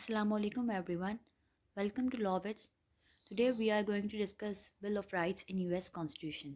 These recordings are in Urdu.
Assalamu alaikum everyone. Welcome to Law Bits. Today we are going to discuss Bill of Rights in US Constitution.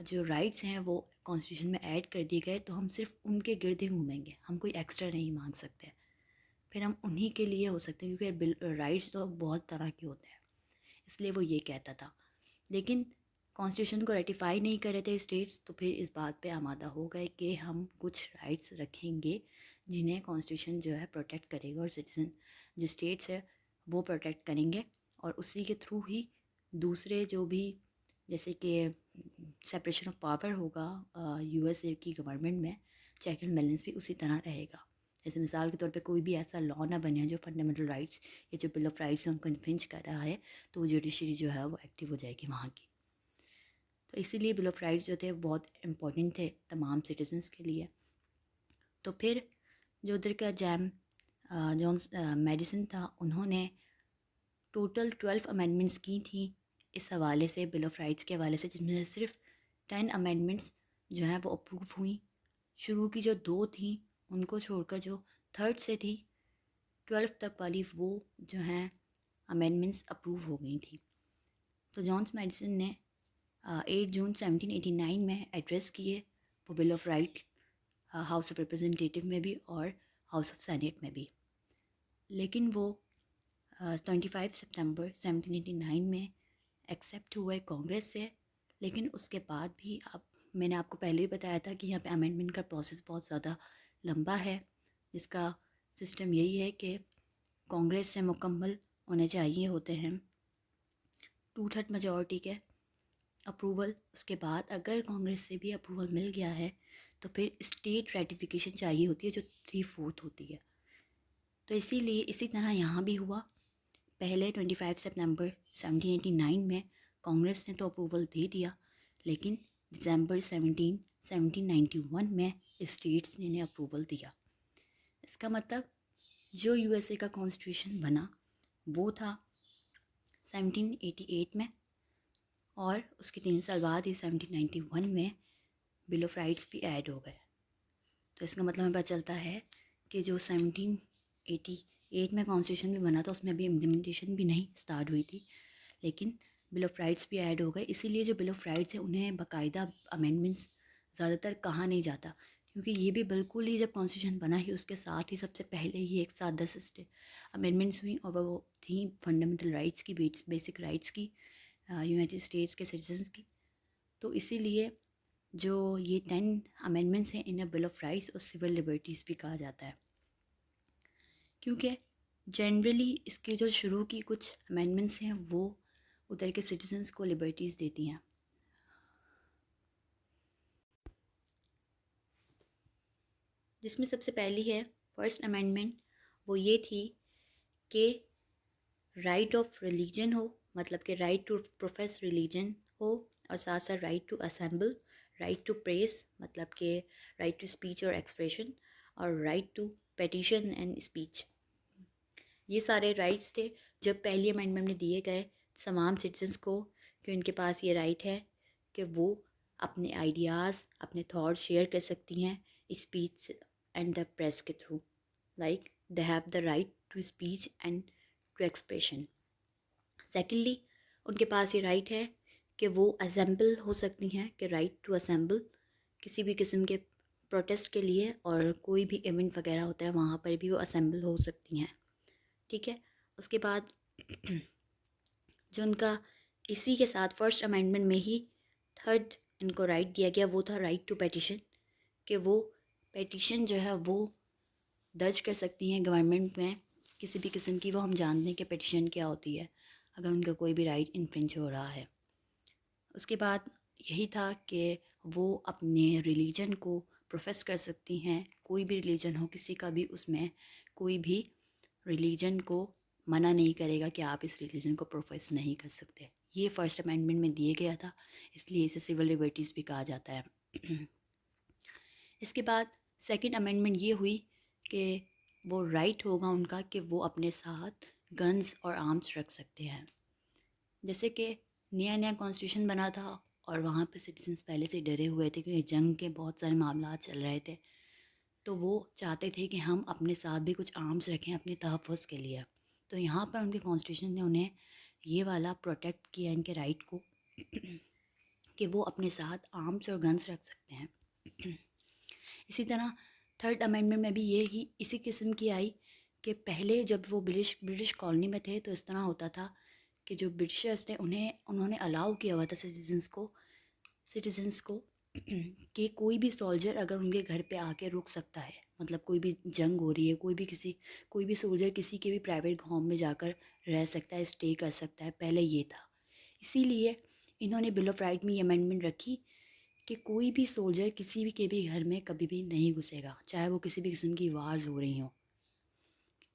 جو رائٹس ہیں وہ کانسٹیٹیوشن میں ایڈ کر دیے گئے تو ہم صرف ان کے گرد ہی گھومیں گے، ہم کوئی ایکسٹرا نہیں مانگ سکتے، پھر ہم انہی کے لیے ہو سکتے ہیں کیونکہ رائٹس تو بہت طرح کے ہوتے ہیں، اس لیے وہ یہ کہتا تھا۔ لیکن کانسٹیٹیوشن کو ریٹیفائی نہیں کر رہے تھے اسٹیٹس، تو پھر اس بات پہ آمادہ ہو گئے کہ ہم کچھ رائٹس رکھیں گے جنہیں کانسٹیٹیوشن جو ہے پروٹیکٹ کرے گا، اور سٹیزن جو اسٹیٹس ہے وہ پروٹیکٹ کریں گے، اور اسی کے تھرو ہی دوسرے جو بھی جیسے کہ سپریشن آف پاور ہوگا یو ایس اے کی گورنمنٹ میں، چیک اینڈ بیلنس بھی اسی طرح رہے گا۔ جیسے مثال کے طور پہ کوئی بھی ایسا لا نہ بنے جو فنڈامنٹل رائٹس یا جو بل آف رائٹس ان کو انفرنج کر رہا ہے، تو وہ جوڈیشری جو ہے وہ ایکٹیو ہو جائے گی وہاں کی۔ تو اسی لیے بل آف رائٹس جو تھے بہت امپورٹنٹ تھے تمام سٹیزنس کے لیے۔ تو پھر جو ادھر کا جونس میڈیسن تھا، انہوں نے ٹوٹل 12 امینڈمنٹس کی تھیں اس حوالے سے، بل آف رائٹس کے حوالے سے، جس میں سے صرف 10 امینڈمنٹس جو ہیں وہ اپروو ہوئیں۔ شروع کی جو 2 تھیں ان کو چھوڑ کر جو تھرڈ سے تھی 12 تک والی، وہ جو ہیں امینڈمنٹس اپروو ہو گئی تھیں۔ تو جونس میڈیسن نے 8 جون 1789 میں ایڈریس کیے وہ bill of right, house of representative میں بھی اور ہاؤس آف سینیٹ میں بھی، لیکن وہ 25 سپتمبر 1789 میں ایکسیپٹ ہوئے کانگریس سے۔ لیکن اس کے بعد بھی میں نے آپ کو پہلے ہی بتایا تھا کہ یہاں پہ امینڈمنٹ کا پروسیس بہت زیادہ لمبا ہے، جس کا سسٹم یہی ہے کہ کانگریس سے مکمل ہونے چاہیے ہوتے ہیں 2/3 میجورٹی کے اپروول۔ اس کے بعد اگر کانگریس سے بھی اپروول مل گیا ہے تو پھر اسٹیٹ ریٹیفیکیشن چاہیے ہوتی ہے جو 3/4 ہوتی ہے۔ تو اسی لیے اسی طرح یہاں بھی ہوا، پہلے 25 سپتمبر 1789 میں کانگریس نے تو اپروول دے دیا، لیکن دسمبر 1791 میں اسٹیٹس نے انہیں اپروول دیا۔ اس کا مطلب جو یو ایس اے کا کانسٹیٹیوشن بنا وہ تھا 1788 میں، اور اس کے 3 سال بعد ہی 1791 میں بل آف رائٹس بھی ایڈ ہو گئے۔ تو اس کا مطلب ہمیں پتہ چلتا ہے کہ جو 1788 میں کانسٹیٹیوشن بھی بنا تھا اس میں ابھی امپلیمنٹیشن بھی نہیں اسٹارٹ ہوئی تھی، لیکن بل آف رائٹس بھی ایڈ ہو گئے۔ اسی لیے جو بل آف رائٹس ہیں انہیں باقاعدہ امینڈمنٹس زیادہ تر کہا نہیں جاتا، کیونکہ یہ بھی بالکل ہی جب کانسٹیٹیوشن بنا ہی اس کے ساتھ ہی سب سے پہلے ہی ایک ساتھ 10 امینڈمنٹس ہوئیں، اور وہ تھیں فنڈامنٹل رائٹس کی، بیسک رائٹس کی، یونائٹڈ اسٹیٹس کے سٹیزنس کی۔ تو اسی لیے جو یہ 10 امینڈمنٹس ہیں انہیں بل آف رائٹس اور سول لبرٹیز بھی کہا جاتا ہے، کیونکہ جنرلی اس کے جو شروع کی کچھ امینڈمنٹس ہیں وہ ادھر کے سٹیزنس کو لبرٹیز دیتی ہیں۔ جس میں سب سے پہلی ہے فرسٹ امینڈمنٹ، وہ یہ تھی کہ رائٹ آف ریلیجن ہو، مطلب کہ رائٹ ٹو پروفیس ریلیجن ہو، اور ساتھ ساتھ right to assemble, right to press مطلب کہ رائٹ ٹو اسپیچ اور ایکسپریشن، اور right to petition and speech. یہ سارے رائٹس تھے جب پہلی امینڈمنٹ میں دیے گئے تمام سٹیزنس کو، کہ ان کے پاس یہ رائٹ ہے کہ وہ اپنے آئیڈیاز، اپنے تھاٹ شیئر کر سکتی ہیں اسپیچ اینڈ دا پریس کے through, like they have the right to speech and to expression. Secondly ان کے پاس یہ رائٹ ہے کہ وہ اسمبل ہو سکتی ہیں، کہ رائٹ ٹو اسمبل کسی بھی قسم کے پروٹیسٹ کے لیے، اور کوئی بھی ایونٹ وغیرہ ہوتا ہے وہاں پر بھی وہ اسمبل ہو سکتی ہیں، ٹھیک ہے۔ اس کے بعد جو ان کا اسی کے ساتھ فرسٹ امینڈمنٹ میں ہی تھرڈ ان کو رائٹ دیا گیا، وہ تھا رائٹ ٹو پیٹیشن، کہ وہ پیٹیشن جو ہے وہ درج کر سکتی ہیں گورنمنٹ میں کسی بھی قسم کی۔ وہ ہم جانتے ہیں کہ پیٹیشن کیا ہوتی ہے اگر ان کا کوئی بھی رائٹ انفرنج ہو رہا ہے۔ اس کے بعد یہی تھا کہ وہ اپنے ریلیجن کو پروفیس کر سکتی ہیں، کوئی بھی ریلیجن ہو کسی کا بھی، اس میں کوئی بھی ریلیجن کو منع نہیں کرے گا کہ آپ اس ریلیجن کو پروفیس نہیں کر سکتے۔ یہ فرسٹ امینڈمنٹ میں دیے گیا تھا، اس لیے اسے سول لبرٹیز بھی کہا جاتا ہے۔ اس کے بعد سیکنڈ امینڈمنٹ یہ ہوئی کہ وہ رائٹ ہوگا ان کا کہ وہ اپنے ساتھ گنز اور آرمس رکھ سکتے ہیں۔ جیسے کہ نیا نیا کانسٹیٹیوشن بنا تھا اور وہاں پہ سٹیزنس پہلے سے ڈرے ہوئے تھے کیونکہ جنگ کے بہت سارے معاملات چل رہے تھے، تو وہ چاہتے تھے کہ ہم اپنے ساتھ بھی کچھ آرمس رکھیں اپنے تحفظ کے لیے۔ تو یہاں پر ان کے کانسٹیٹیوشن نے انہیں یہ والا پروٹیکٹ کیا ان کے رائٹ کو، کہ کہ وہ اپنے ساتھ آرمس اور گنس رکھ سکتے ہیں۔ اسی طرح تھرڈ امینڈمنٹ میں بھی یہی اسی قسم کی آئی کہ پہلے جب وہ برٹش کالونی میں تھے تو اس طرح ہوتا تھا کہ جو برٹشرز تھے انہوں نے الاؤ کیا ہوا تھا سٹیزنس کو کہ کوئی بھی سولجر اگر ان کے گھر پہ آ کے رک سکتا ہے، مطلب کوئی بھی جنگ ہو رہی ہے، کوئی بھی سولجر کسی کے بھی پرائیویٹ ہوم میں جا کر رہ سکتا ہے، اسٹے کر سکتا ہے، پہلے یہ تھا۔ اسی لیے انہوں نے بل آف رائٹ میں یہ امینڈمنٹ رکھی کہ کوئی بھی سولجر کسی بھی کے بھی گھر میں کبھی بھی نہیں گھسے گا، چاہے وہ کسی بھی قسم کی وارز ہو رہی ہوں،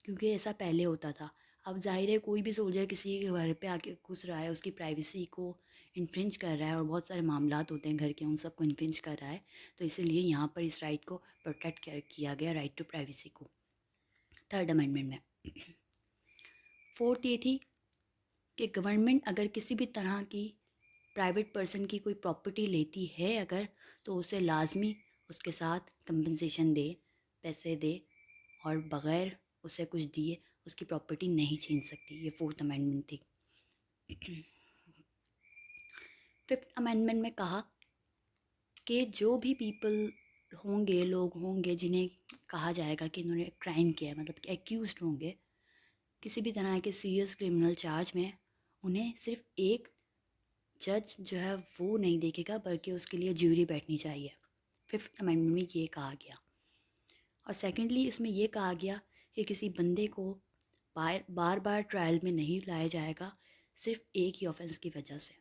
کیونکہ ایسا پہلے ہوتا تھا۔ اب ظاہر ہے کوئی بھی سولجر کسی کے گھر پہ آ کے گھس رہا ہے، اس کی پرائیویسی کو انفرنج کر رہا ہے، اور بہت سارے معاملات ہوتے ہیں گھر کے، ان سب کو انفرنج کر رہا ہے، تو اسی لیے یہاں پر اس رائٹ کو پروٹیکٹ کیا گیا، رائٹ ٹو پرائیویسی کو، تھرڈ امینڈمنٹ میں۔ فورتھ یہ تھی کہ گورنمنٹ اگر کسی بھی طرح کی پرائیویٹ پرسن کی کوئی پراپرٹی لیتی ہے اگر، تو اسے لازمی اس کے ساتھ کمپنسیشن دے، پیسے دے، اور بغیر اسے کچھ دیے اس کی پراپرٹی نہیں چھین سکتی۔ یہ فورتھ امینڈمنٹ تھی۔ ففتھ امینڈمنٹ میں کہا کہ جو بھی لوگ ہوں گے جنہیں کہا جائے گا کہ انہوں نے کرائم کیا ہے، مطلب کہ ایکیوزڈ ہوں گے کسی بھی طرح کے سیریس کرمنل چارج میں، انہیں صرف ایک جج جو ہے وہ نہیں دیکھے گا، بلکہ اس کے لیے جیوری بیٹھنی چاہیے۔ ففتھ امینڈمنٹ میں یہ کہا گیا۔ اور سیکنڈلی اس میں یہ کہا گیا کہ کسی بندے کو بار بار ٹرائل میں نہیں لایا جائے گا صرف ایک ہی آفینس کی وجہ سے۔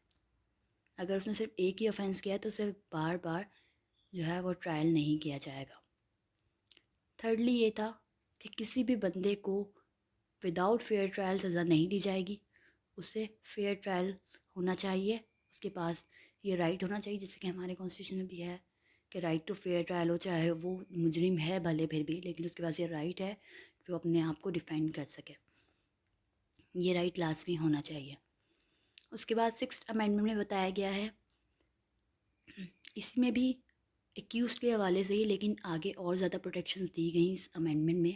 اگر اس نے صرف ایک ہی آفینس کیا ہے تو اسے بار بار جو ہے وہ ٹرائل نہیں کیا جائے گا۔ تھرڈلی یہ تھا کہ کسی بھی بندے کو وداؤٹ فیئر ٹرائل سزا نہیں دی جائے گی، اسے فیئر ٹرائل ہونا چاہیے، اس کے پاس یہ رائٹ ہونا چاہیے، جیسے کہ ہمارے کانسٹیٹیوشن میں بھی ہے کہ رائٹ ٹو فیئر ٹرائل ہو، چاہے وہ مجرم ہے بھلے پھر بھی، لیکن اس کے پاس یہ رائٹ ہے کہ وہ اپنے آپ کو ڈیفینڈ کر سکے، یہ رائٹ لازمی ہونا چاہیے۔ اس کے بعد سکستھ امینڈمنٹ میں بتایا گیا ہے، اس میں بھی ایکیوزڈ کے حوالے سے ہی لیکن آگے اور زیادہ پروٹیکشنز دی گئیں اس امینڈمنٹ میں۔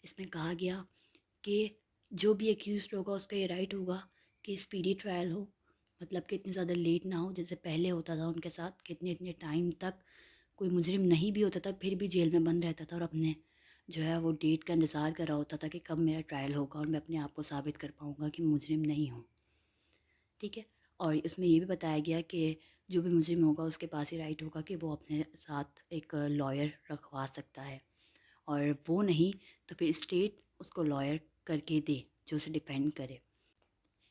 اس میں کہا گیا کہ جو بھی ایکیوزڈ ہوگا اس کا یہ رائٹ ہوگا کہ اسپیڈی ٹرائل ہو، مطلب کہ اتنے زیادہ لیٹ نہ ہو جیسے پہلے ہوتا تھا ان کے ساتھ کہ اتنے ٹائم تک کوئی مجرم نہیں بھی ہوتا تھا پھر بھی جیل میں بند رہتا تھا اور اپنے جو ہے وہ ڈیٹ کا انتظار کر رہا ہوتا تھا کہ کب میرا ٹرائل ہوگا اور میں اپنے آپ کو ثابت کر پاؤں گا کہ مجرم نہیں ہوں، ٹھیک ہے۔ اور اس میں یہ بھی بتایا گیا کہ جو بھی مجرم ہوگا اس کے پاس ہی رائٹ ہوگا کہ وہ اپنے ساتھ ایک لائر رکھوا سکتا ہے، اور وہ نہیں تو پھر اسٹیٹ اس کو لائر کر کے دے جو اسے ڈیفینڈ کرے۔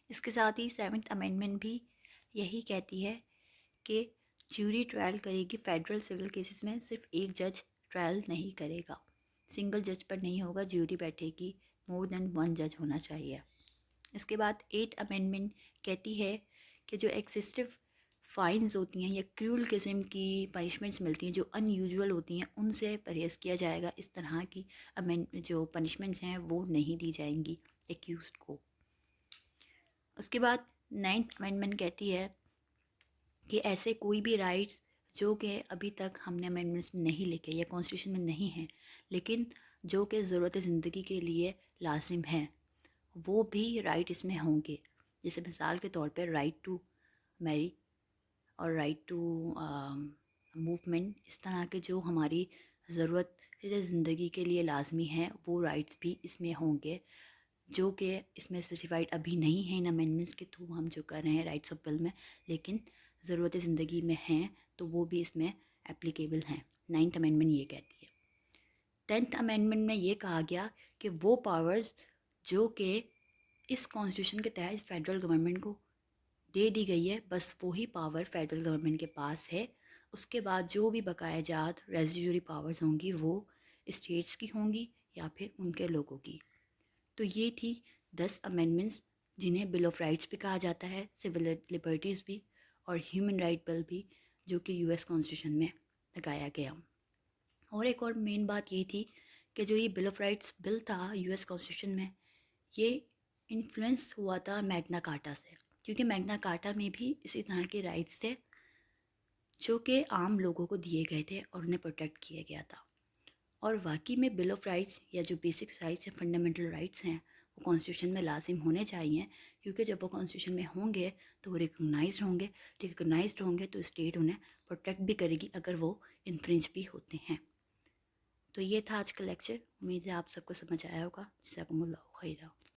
اس کے ساتھ ہی سیونتھ امینڈمنٹ بھی یہی کہتی ہے کہ جیوری ٹرائل کرے گی فیڈرل سول کیسز میں، صرف ایک جج ٹرائل نہیں کرے گا، سنگل جج پر نہیں ہوگا، جیوری بیٹھے گی، مور دین ون جج ہونا چاہیے۔ اس کے بعد ایٹھ امینڈمنٹ کہتی ہے کہ جو ایکسسٹو فائنز ہوتی ہیں یا کریول قسم کی پنشمنٹس ملتی ہیں جو ان یوزول ہوتی ہیں ان سے پرہیز کیا جائے گا، اس طرح کی جو پنشمنٹس ہیں وہ نہیں دی جائیں گی ایکیوزڈ کو۔ اس کے بعد نائنتھ امینڈمنٹ کہتی ہے کہ ایسے کوئی بھی رائٹس جو کہ ابھی تک ہم نے امینڈمنٹس میں نہیں لکھے یا کانسٹیٹیوشن میں نہیں ہیں لیکن جو کہ ضرورت زندگی کے لیے لازم ہیں، وہ بھی رائٹ اس میں ہوں گے، جیسے مثال کے طور پہ رائٹ ٹو میری اور رائٹ ٹو موومنٹ، اس طرح کے جو ہماری ضرورت زندگی کے لیے لازمی ہیں وہ رائٹس بھی اس میں ہوں گے، جو کہ اس میں اسپیسیفائڈ ابھی نہیں ہیں ان امینڈمنٹس کے تھرو ہم جو کر رہے ہیں رائٹس آف بل میں، لیکن ضرورت زندگی میں ہیں تو وہ بھی اس میں اپلیکیبل ہیں۔ نائنتھ امینڈمنٹ یہ کہتی ہے۔ ٹینتھ امینڈمنٹ میں یہ کہا گیا کہ وہ پاورز جو کہ اس کانسٹیٹیوشن کے تحت فیڈرل گورنمنٹ کو دے دی گئی ہے بس وہی پاور فیڈرل گورنمنٹ کے پاس ہے، اس کے بعد جو بھی بقایا جات ریزیڈیوری پاورز ہوں گی وہ اسٹیٹس کی ہوں گی یا پھر ان کے لوگوں کی۔ تو یہ تھی 10 امینڈمنٹس جنہیں بل آف رائٹس بھی کہا جاتا ہے، سول لبرٹیز بھی اور ہیومن رائٹ بل بھی، جو کہ US کانسٹیٹیوشن میں لگایا گیا۔ اور ایک اور مین بات یہ تھی کہ جو یہ بل آف رائٹس بل تھا US کانسٹیٹیوشن میں، یہ انفلوئنس ہوا تھا میگنا کارٹا سے، کیونکہ میگنا کارٹا میں بھی اسی طرح کے رائٹس تھے جو کہ عام لوگوں کو دیے گئے تھے اور انہیں پروٹیکٹ کیا گیا تھا۔ اور واقعی میں بل آف رائٹس یا جو بیسک رائٹس یا فنڈامنٹل رائٹس ہیں وہ کانسٹیٹیوشن میں لازم ہونے چاہیے، کیونکہ جب وہ کانسٹیٹیوشن میں ہوں گے تو وہ ریکگنائزڈ ہوں گے تو اسٹیٹ انہیں پروٹیکٹ بھی کرے گی اگر وہ انفرنج بھی ہوتے ہیں۔ تو یہ تھا آج کا لیکچر، امید ہے آپ سب کو سمجھ آیا ہوگا۔ جزاکم اللہ خیرہ۔